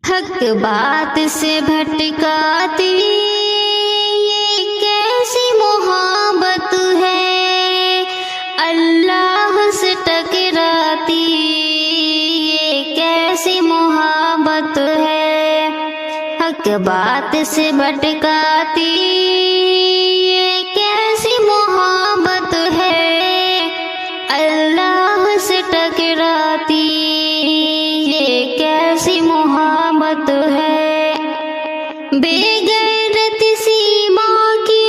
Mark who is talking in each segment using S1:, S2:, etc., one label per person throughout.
S1: حق بات سے بھٹکاتی یہ کیسی محبت ہے، اللہ سے ٹکراتی یہ کیسی محبت ہے، حق بات سے بھٹکاتی یہ کیسی محبت ہے، اللہ سے ٹکراتی یہ کیسی محبت ہے، بے غیرت سی ماں کی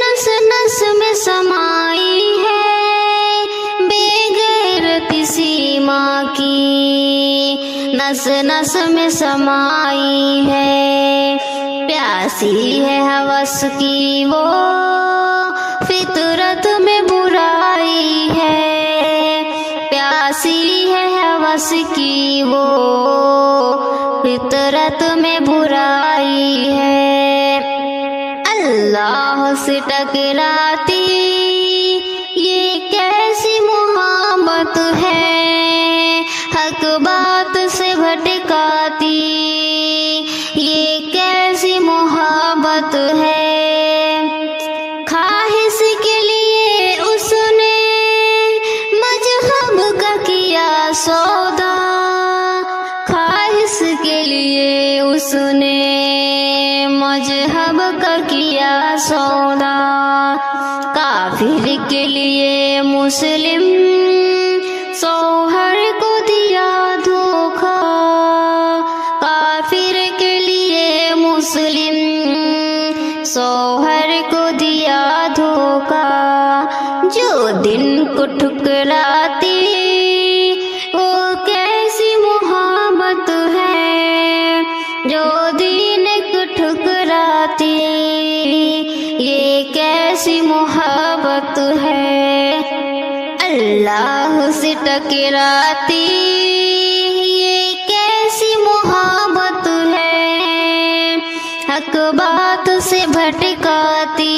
S1: نس نس میں سمائی ہے، بے غیرت سی ماں کی نس نس میں سمائی ہے، پیاسی ہے ہوس کی وہ فطرت میں برائی ہے، پیاسی ہے ہوس کی وہ فطرت میں برائی ہے، اللہ سے ٹکراتی یہ کیسی محبت ہے، حق بات سے بھٹکاتی یہ کیسی محبت ہے، خواہش کے لیے اس نے مذہب کا کیا سودا، خواہش کے لیے اس نے مذہب کا کیا سودا، کافر کے لیے مسلم شوہر کو دیا دھوکا، کافر کے لیے مسلم شوہر کو دیا دھوکا، جو دن کو ٹھکراتی وہ کیسی محبت ہے، جو دین کو ٹھکراتی یہ کیسی محبت ہے، اللہ سے ٹکراتی یہ کیسی محبت ہے، حق بات سے بھٹکاتی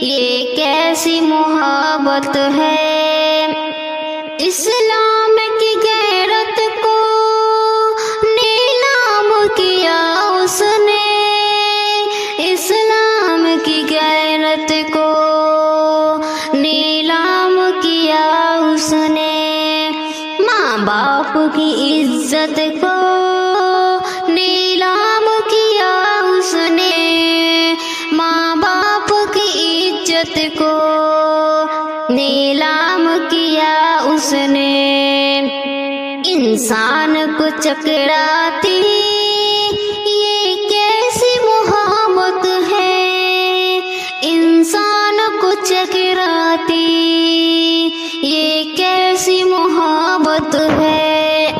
S1: یہ کیسی محبت ہے، اسلام کی غیرت کو نیلام کیا اس نے، اسلام کی غیرت کو نیلام کیا اس نے، ماں باپ کی عزت کو نیلام کیا اس نے، ماں باپ کی عزت کو نیلام کیا اس نے، انسان کو چکراتی یہ کیسی محبت ہے، انسان کو چکراتی یہ کیسی محبت ہے،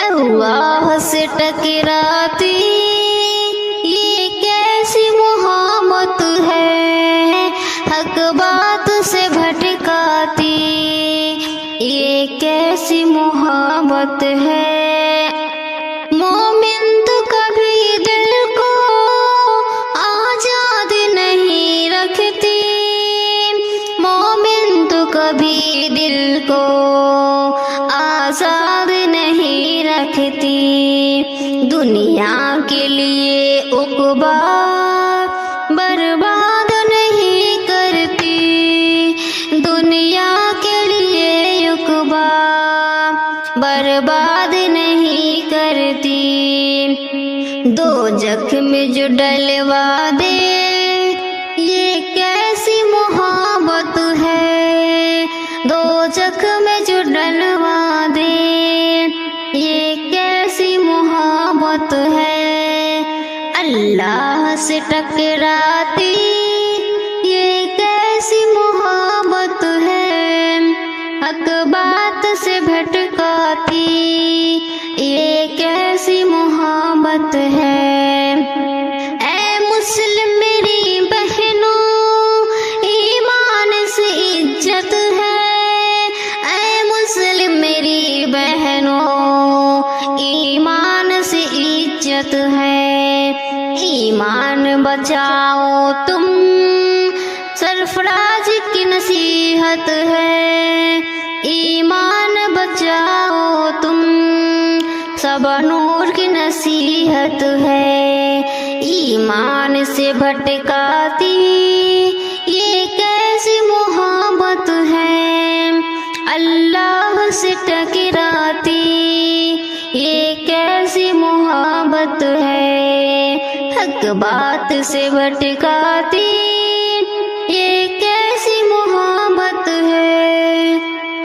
S1: اللہ سے ٹکراتی یہ کیسی محبت ہے، حق بات سے بھٹکاتی یہ کیسی محبت ہے، مومن تو کبھی دل کو آزاد نہیں رکھتی، مومن تو کبھی دل کو آزاد نہیں رکھتی، دنیا کے لیے عقبہ برباد نہیں کرتی، دنیا کے لیے عقبہ برباد نہیں کرتی، دوزخ میں جو ڈلوا دے یہ کیسی محبت ہے، دوزخ میں جو ڈلوا دے یہ کیسی محبت ہے، اللہ سے ٹکراتی یہ کیسی محبت ہے، حق بات سے بھٹکاتی یہ کیسی محبت ہے، اے مسلم میری بہنوں ایمان سے عزت ہے، اے مسلم میری بہنوں ایمان سے عزت ہے، ایمان بچاؤ تم سرفراز کی نصیحت ہے، ایمان بچاؤ تم سب نور کی نصیحت ہے، ایمان سے بھٹکاتی یہ کیسی محبت ہے، اللہ سے ٹکراتی یہ کیسی محبت ہے، حق بات سے بھٹکاتی یہ کیسی محبت ہے،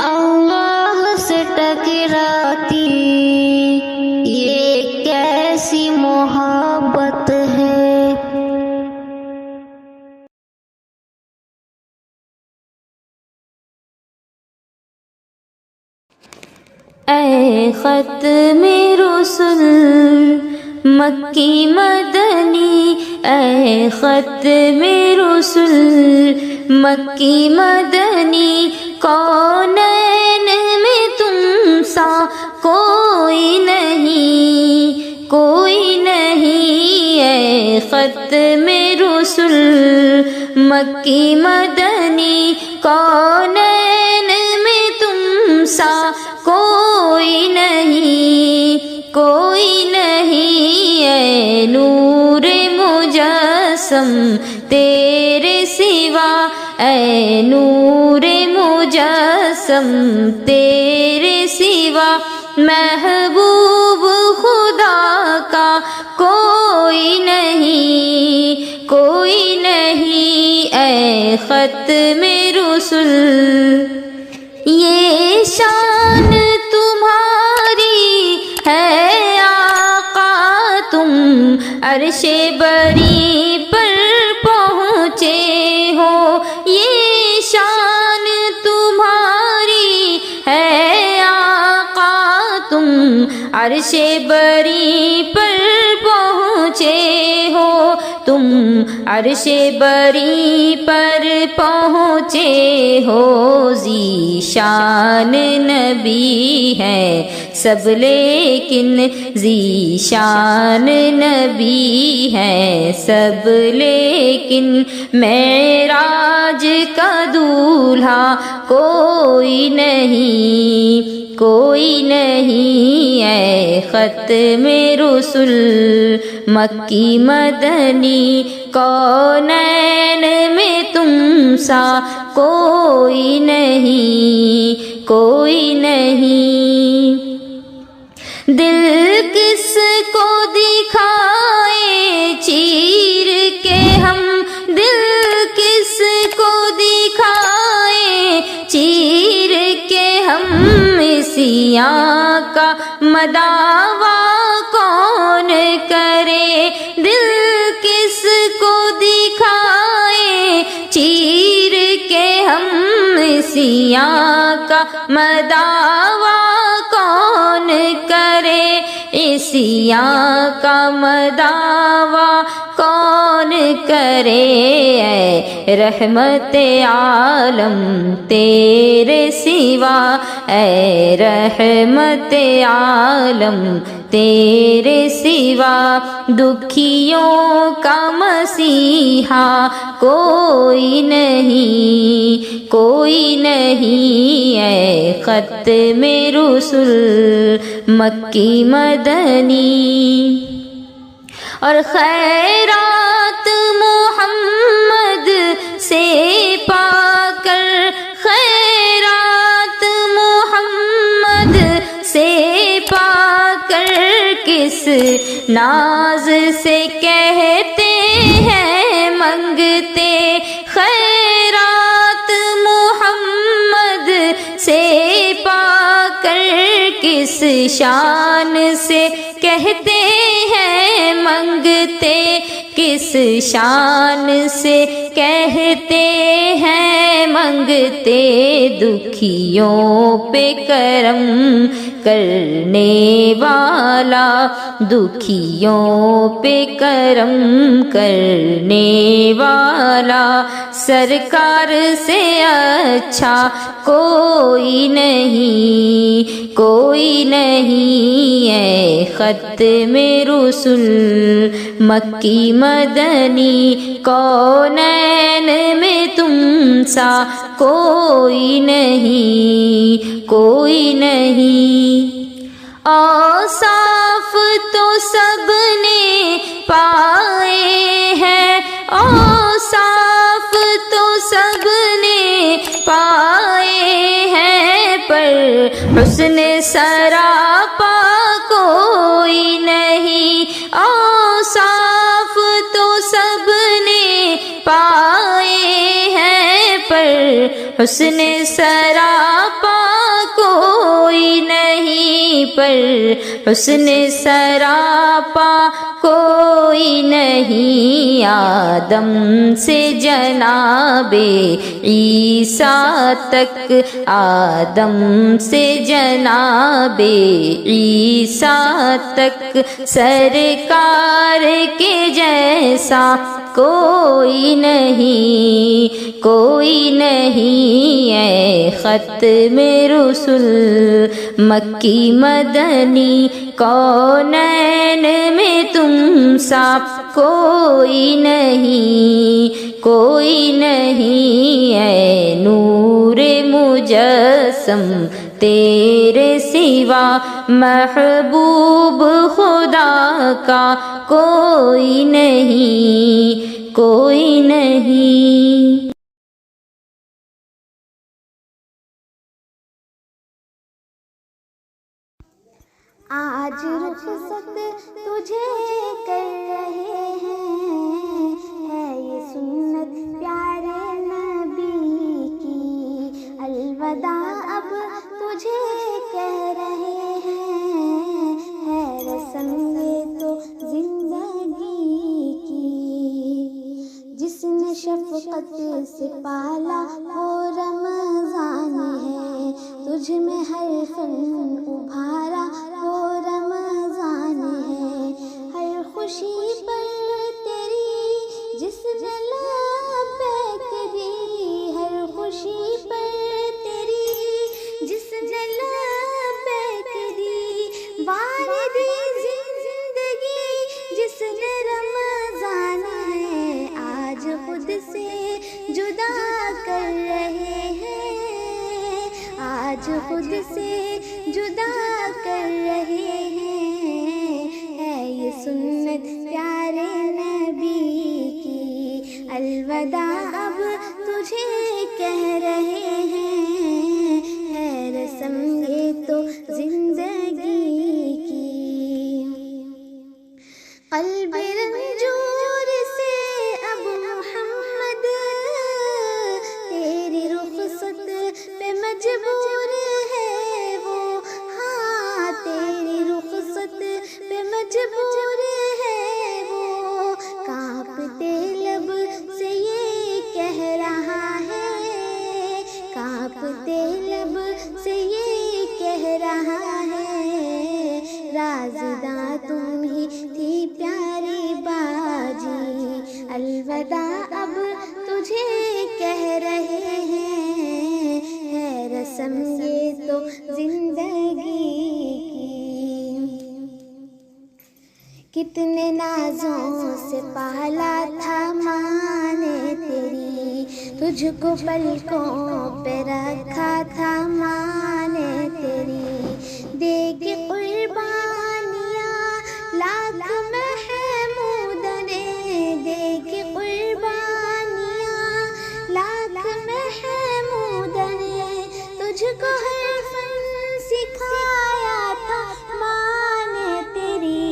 S1: اللہ سے ٹکراتی یہ کیسی محبت ہے۔
S2: اے ختم رسل مکی مدنی، اے ختم رسل مکی مدنی، کونین میں تم سا کوئی نہیں، کوئی نہیں، اے ختم رسل مکی مدنی، کونین میں تم سا کوئی نہیں، کوئی نہیں، اے نور مجسم تیرے سوا، اے نور مجسم تیرے سوا، محبوب خدا کا کوئی نہیں، کوئی نہیں، اے ختم رسل، یہ شان تمہاری ہے آقا، تم عرش بری پر پہنچے ہو، یہ شان تمہاری ہے آقا، تم عرش بری پر پہنچے ہو، تم عرش بری پر پہنچے ہو، ذی شان نبی ہے سب لیکن ذی شان نبی ہے سب لیکن، معراج کا دولہا کوئی نہیں، کوئی نہیں، اے ختم رسل مکی مدنی، کونین میں تم سا کوئی نہیں، کوئی نہیں، دل کس کو دکھائے چیر کے ہم، دل کس کو دکھائے چیر کے ہم، سیاہ کا مداوا کون کرے، دل کس کو دکھائے چیر کے ہم، سیاہ کا مداوا کون کرے، سیاہ کا مداوا کون کرے، اے رحمت عالم تیرے سوا، اے رحمت عالم تیرے سوا، دکھیوں کا مسیحا کوئی نہیں، کوئی نہیں، اے ختم رسل مکی مدنی، اور خیرات محمد سے پا کر، خیرات محمد سے پا کر، کس ناز سے کہتے ہیں منگتے، خیرات محمد سے پا کر، کس شان سے کہتے ہیں منگتے، کس شان سے کہتے ہیں منگتے، دکھیوں پہ کرم کرنے والا، دکھیوں پہ کرم کرنے والا، سرکار سے اچھا کوئی نہیں، کوئی نہیں، اے ختم رسل مکی مدنی، کونین میں تم سا کوئی نہیں، کوئی نہیں، اوصاف تو سب نے پائے ہیں، اوصاف تو سب نے پائے ہیں، پر حسن سراپا کوئی نہیں، اوصاف تو سب نے پائے ہیں، پر حسن سراپا کوئی نہیں، پر حسن سراپا کوئی نہیں، آدم سے جناب عیسیٰ تک، آدم سے جناب عیسیٰ تک، سرکار کے جیسا کوئی نہیں، کوئی نہیں، اے ختم رسول مکی مدنی، کونین میں تم سا کوئی نہیں، کوئی نہیں، اے نور مجسم تیرے سوا محبوب خدا کا کوئی نہیں، کوئی نہیں۔
S1: آج رخصت تجھے کر رہے ہیں، ہے یہ سنت پیارے نبی کی، الوداع اب تجھے کہہ رہے ہیں، ہے رسم یہ تو زندگی کی، جس نے شفقت سے پالا وہ رمضان ہے، تجھ میں ہر فن ابھارا وہ رمضان ہے، ہر خوشی پر تیری جس نے لبیک دی، ہر خوشی پر تیری جس نے لبیک دی، والدی زندگی جس نے رمضان ہے، آج خود سے جدا کر رہے ہیں، آج خود سے جدا کر رہے ہیں، ہے یہ سنت پیارے نبی کی، الوداع اب تجھے کہہ رہے ہیں، ہے رسم یہ تو زندگی کی، قلب رنجور سے اب محمد تیری رخصت پہ مجبور ہے وہ، ہاں تیری رخصت پہ مجبور ہے وہ، کانپتے لب سے یہ کہہ رہا ہے، کانپتے لب سے یہ کہہ رہا ہے، رازداں تم ہی تھی پیاری باجی، الوداع اب تجھے کہہ رہے ہیں، ہے رسم یہ تو زندگی کی، کتنے نازوں سے پالا تھا ماں نے تیری، تجھ کو پلکوں پہ رکھا تھا ماں نے تیری، دے کے قربانیاں لاکھ محمود نے، دے کے قربانیاں لاکھ محمود نے، تجھ کو ہر فن سکھایا تھا ماں نے تیری،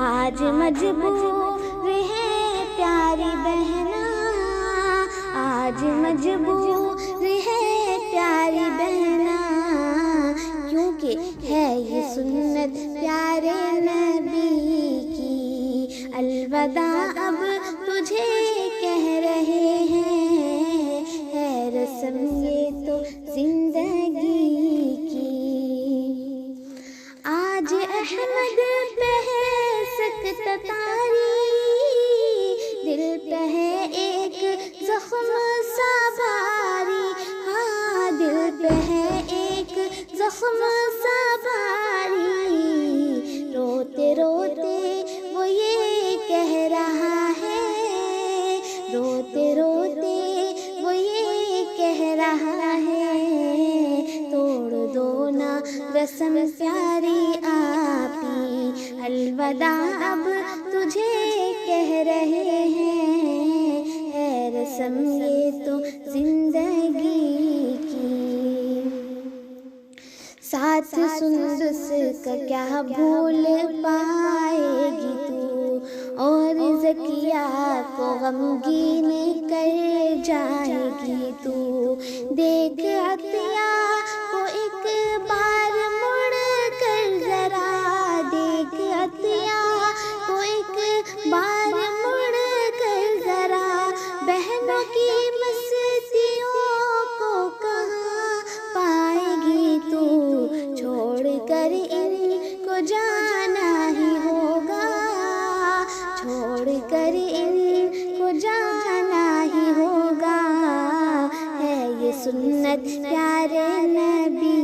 S1: آج مجبور ہے پیاری بہنا، آج مجبور ہے پیاری بہنا، کیونکہ ہے یہ سنت پیارے نبی کی، الوداع اب تجھے کہہ رہے ہیں، ہے رسم یہ تو زندگی کی، آج احمد پہ ہے سکتہ تاری، دل پہ ہے ایک زخم سا بھاری، ہاں دل پہ ہے ایک زخم سا بھاری، روتے روتے وہ یہ کہہ رہا ہے، روتے روتے وہ یہ کہہ رہا
S3: الوداع اب تجھے کہہ رہے ہیں، ہے رسم یہ تو زندگی کی۔ ساتھ سندس کا کیا بھول پائے گی تو، اور زکیہ کو غمگین کر جائے گی تو۔ دیکھ عطیہ کو ایک بار مڑ کر ذرا، دیکھ عطیہ کو ایک بار مڑ کر ذرا، بہنوں کی مستیوں کو کہاں پائے گی تو، چھوڑ کر ان کو جانا ہی ہوگا، چھوڑ کر ان کو جانا ہی ہوگا، ہے یہ سنت پیارے نبی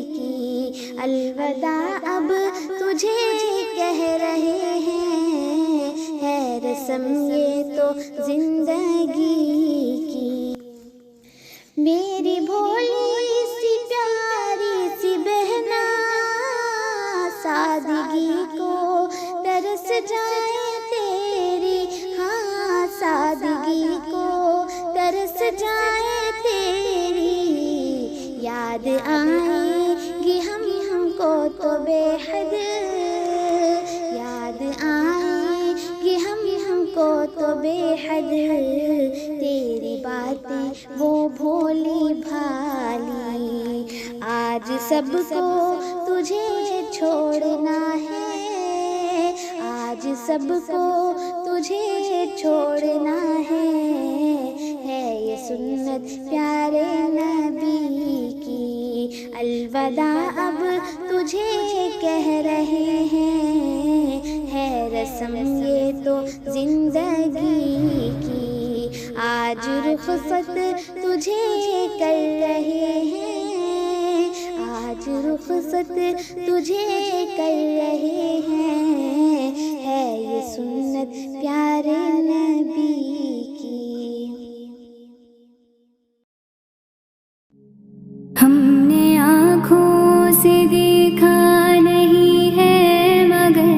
S3: کی۔ الوداع اب تجھے کہہ رہے ہیں، ہے رسم یہ تو زندگی کی۔ میری بھولی سی پیاری سی بہنا، سادگی کو ترس جائے تیری، ہاں سادگی کو ترس جائے تیری، یاد آئے گی ہم کو تو بے حد، یاد آئے گی ہم کو تو بے حد، تیری باتیں وہ بھولی بھالی، آج سب کو تجھے چھوڑنا ہے، آج سب کو تجھے چھوڑنا ہے یہ سنت پیارے نبی کی۔ الوداع اب تجھے کہہ رہے ہیں، ہے رسم یہ تو زندگی کی۔ آج رخصت تجھے کر رہے ہیں، آج رخصت تجھے کر رہے ہیں، ہے یہ سنت پیارے نبی کی۔
S4: ہم نے آنکھوں سے دیکھا نہیں ہے مگر،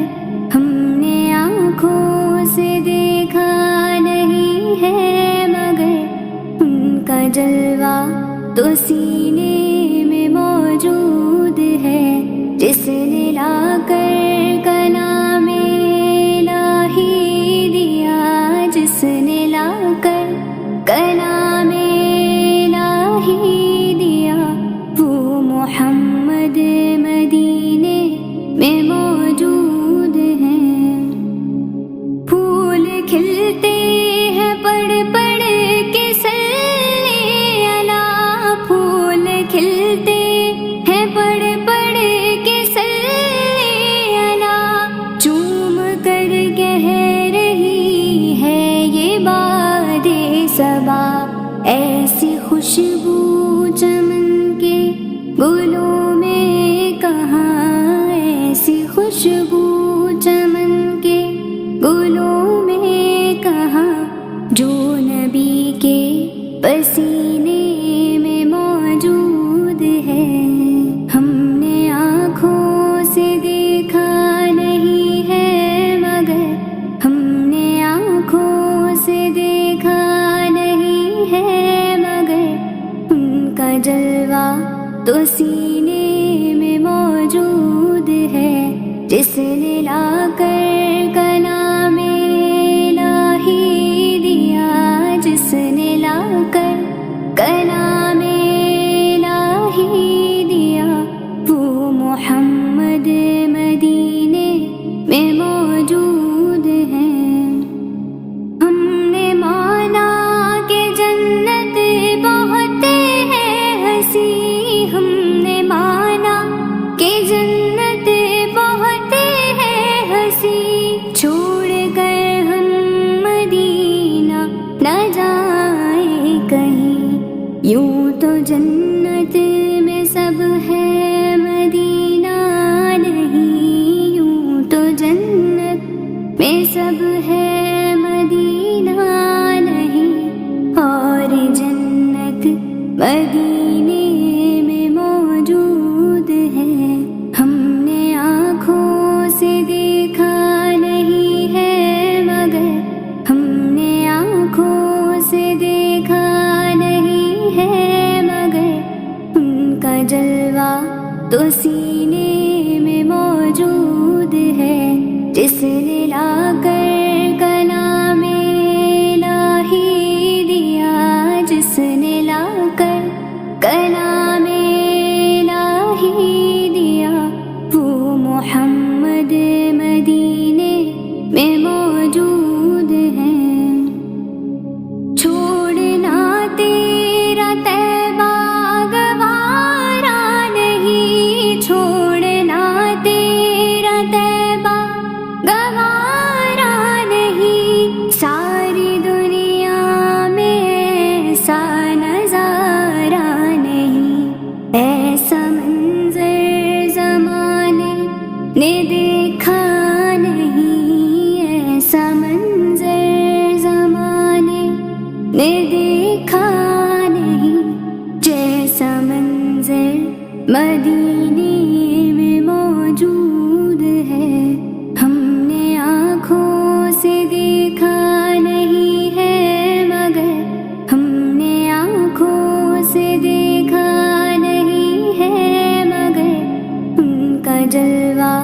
S4: ہم نے آنکھوں سے دیکھا نہیں ہے مگر، ان کا جلوہ تو سینے میں موجود ہے، جس نے لا کر کلام الہی دیا، جس نے لا کر کلام الہی دیا، وہ محمد مدینے میں موجود ہیں۔ پھول کھلتے ہیں پڑھ پڑھ کے صلی اللہ، پھول کھلتے ہیں پڑھ پڑھ کے صلی اللہ، چوم کر کہہ رہی ہے یہ باد صبا، ایسی خوشبو چمن کے گلوں میں کہاں، ایسی خوشبو چمن کے گلوں میں کہاں، جو نبی کے پسینے میں موجود ہے۔ ہم نے آنکھوں سے دیکھا نہیں ہے مگر، ہم نے آنکھوں سے دیکھا نہیں ہے مگر، ان کا جلوہ تو سینے میں موجود ہے، جس نے لا کر کلام الہی دیا، جس نے لا کر کلام الہی دیا، وہ محمد مدینے میں موجود ہیں۔ ہم نے مانا کہ جنت بہت ہے ہنسی، ہم نے مانا کہ جنت بہت ہے ہنسی، چھوڑ کر ہم مدینہ نہ جائیں کہیں، یوں تو جنت میں سب ہے مدینہ نہیں، یوں تو جنت میں سب ہے مدینہ نہیں، اور جنت مدینے میں موجود ہے۔ ہم نے آنکھوں سے دیکھا جس نے لا کر کلام الہی دیا، جس نے لا کر کلام الہی دیا، وہ محمد مدینے میں موجود ہیں۔ چھوڑنا تیرا طیبہ گوارا نہیں، چھوڑنا تیرا طیبہ گوارا نہیں، ساری دنیا میں ایسا نظارہ نہیں، ایسا منظر زمانے نے دیکھا نہیں، ایسا منظر زمانے نے دیکھا نہیں، جیسا منظر مدینے میں موجود ہے۔ ہم نے آنکھوں سے دیکھا نہیں ہے مگر، ہم نے آنکھوں سے دیکھا نہیں ہے مگر، ان کا جلوہ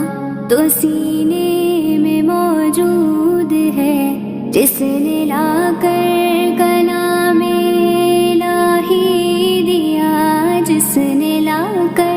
S4: تو سینے میں موجود ہے، جس نے لا کر کلام الہی دیا، جس نے لا کر